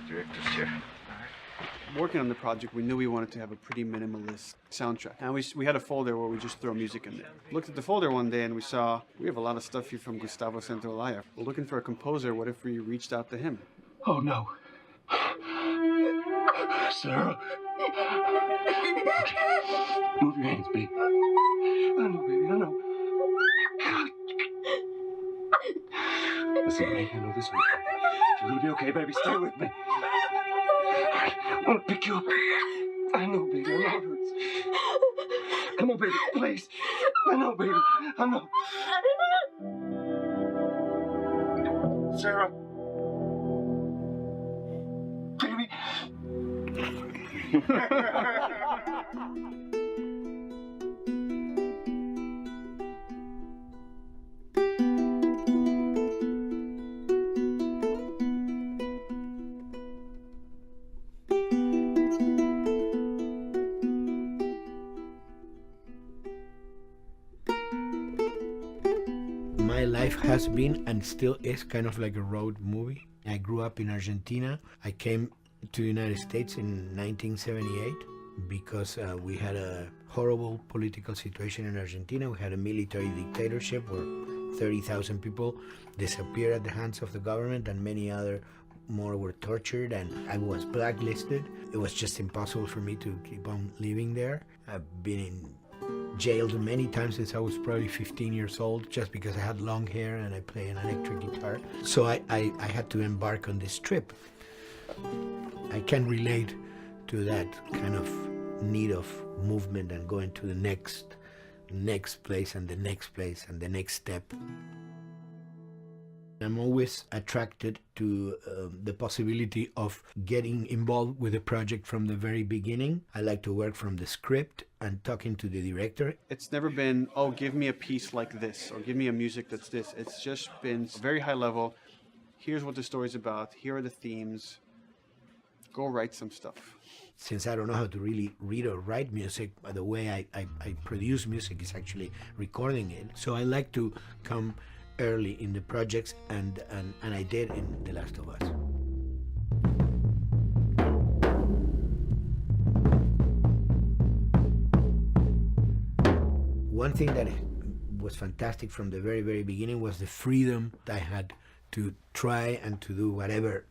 director's chair. Working on the project, we knew we wanted to have a pretty minimalist soundtrack. And we had a folder where we just throw music in there. Looked at the folder one day and we saw, we have a lot of stuff here from Gustavo Santaolalla. We're looking for a composer. What if we reached out to him? Oh, no. Sarah. Move your hands, baby. I know, baby, I know. Listen to me, I know this hurts. You're gonna be okay, baby. Stay with me. I want to pick you up. I know, baby. I know it hurts. Come on, baby. Please. I know, baby. I know. Sarah. Baby. My life has been and still is kind of like a road movie. I grew up in Argentina. I came to the United States in 1978 because we had a horrible political situation in Argentina. We had a military dictatorship where 30,000 people disappeared at the hands of the government and many other more were tortured, and I was blacklisted. It was just impossible for me to keep on living there. I've been in jailed many times since I was probably 15 years old just because I had long hair and I play an electric guitar. So I had to embark on this trip. I can relate to that kind of need of movement and going to the next place and the next place and the next step. I'm always attracted to the possibility of getting involved with a project from the very beginning. I like to work from the script and talking to the director. It's never been, oh, give me a piece like this or give me a music that's this. It's just been very high level. Here's what the story's about. Here are the themes. Go write some stuff. Since I don't know how to really read or write music, the way I produce music is actually recording it. So I like to come early in the projects, and I did in The Last of Us. One thing that was fantastic from the very, very beginning was the freedom I had to try and to do whatever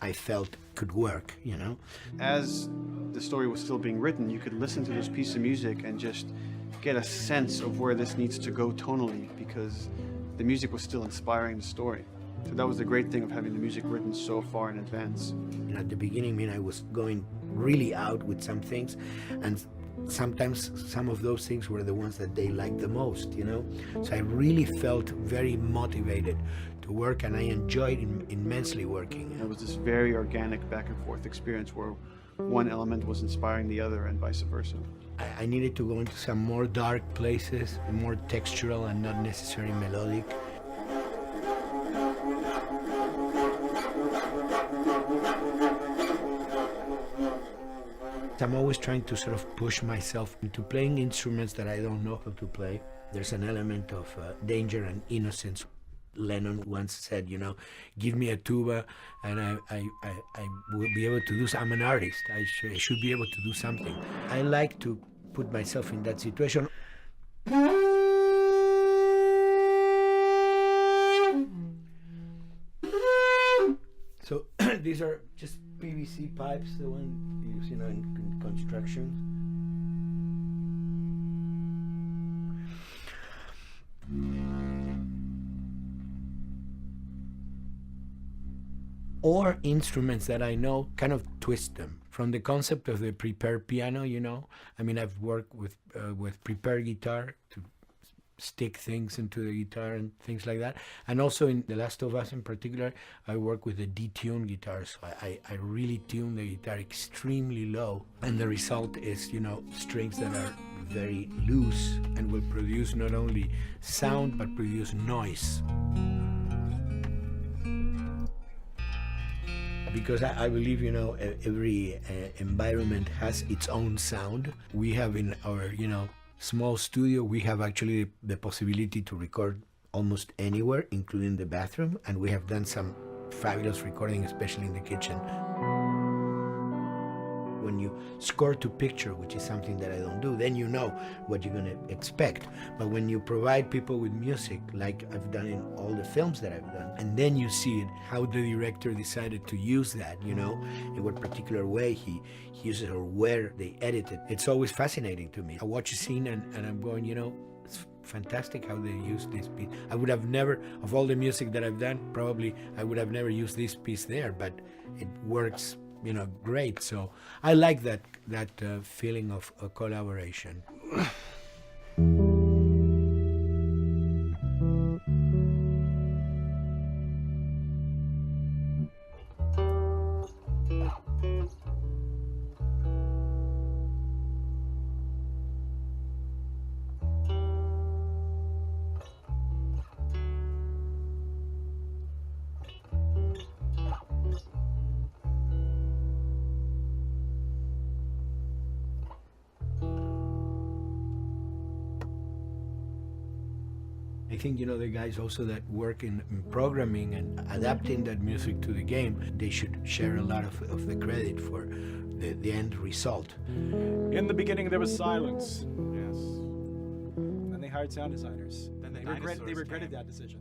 I felt could work, you know? As the story was still being written, you could listen to this piece of music and just get a sense of where this needs to go tonally, because the music was still inspiring the story. So that was the great thing of having the music written so far in advance. You know, at the beginning, I was going really out with some things, and sometimes some of those things were the ones that they liked the most, you know? So I really felt very motivated to work, and I enjoyed immensely working. It was this very organic back and forth experience where one element was inspiring the other and vice versa. I needed to go into some more dark places, more textural and not necessarily melodic. I'm always trying to sort of push myself into playing instruments that I don't know how to play. There's an element of danger and innocence. Lennon once said, you know, give me a tuba and I will be able to do something. I'm an artist. I should be able to do something. I like to put myself in that situation. So these are just PVC pipes, the one used, you know, in construction. Or instruments that I know, kind of twist them. From the concept of the prepared piano, you know, I mean, I've worked with prepared guitar to stick things into the guitar and things like that. And also in The Last of Us in particular, I work with a detuned guitar. So I really tune the guitar extremely low. And the result is, you know, strings that are very loose and will produce not only sound, but produce noise. Because I believe, you know, every environment has its own sound. We have in our, you know, small studio, we have actually the possibility to record almost anywhere, including the bathroom. And we have done some fabulous recording, especially in the kitchen. you score to picture, which is something that I don't do, then you know what you're going to expect. But when you provide people with music, like I've done in all the films that I've done, and then you see it, how the director decided to use that, you know, in what particular way he uses or where they edit it, it's always fascinating to me. I watch a scene and I'm going, you know, it's fantastic how they use this piece. I would have never, of all the music that I've done, probably I would have never used this piece there, but it works, you know, great. So I like that feeling of collaboration. I think, you know, the guys also that work in programming and adapting that music to the game, they should share a lot of the credit for the end result. In the beginning, there was silence. Yes. Then they hired sound designers. Then They regretted that decision.